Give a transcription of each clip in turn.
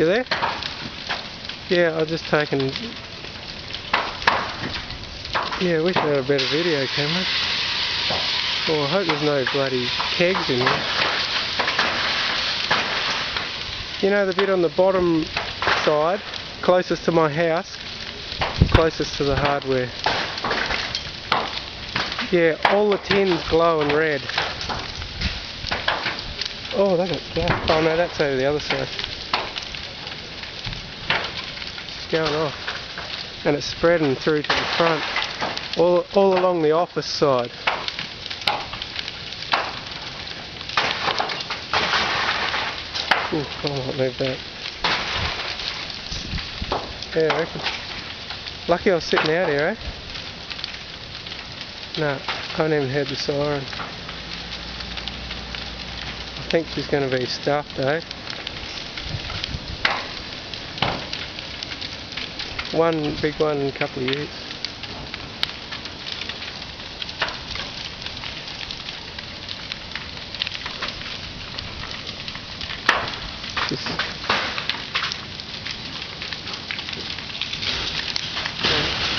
You there? Yeah, I've just taken... Yeah, I wish I had a better video camera. Oh, I hope there's no bloody kegs in there. You know the bit on the bottom side, closest to my house, closest to the hardware. Yeah, all the tins glowing red. Oh, they got gas. Oh no, that's over the other side. It's going off. And it's spreading through to the front. All along the office side. Ooh, I might move that. Yeah, I reckon. Lucky I was sitting out here, eh? No, I haven't even heard the siren. I think she's going to be stuffed, eh? One big one in a couple of years.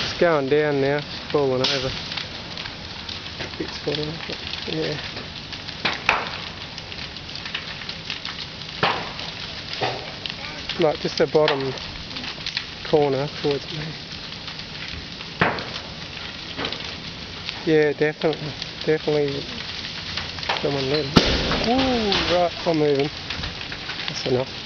It's going down now, it's falling over. It's falling over. Yeah. Like just the bottom corner towards me. Yeah, definitely someone living. Ooh, right, I'm moving. That's enough.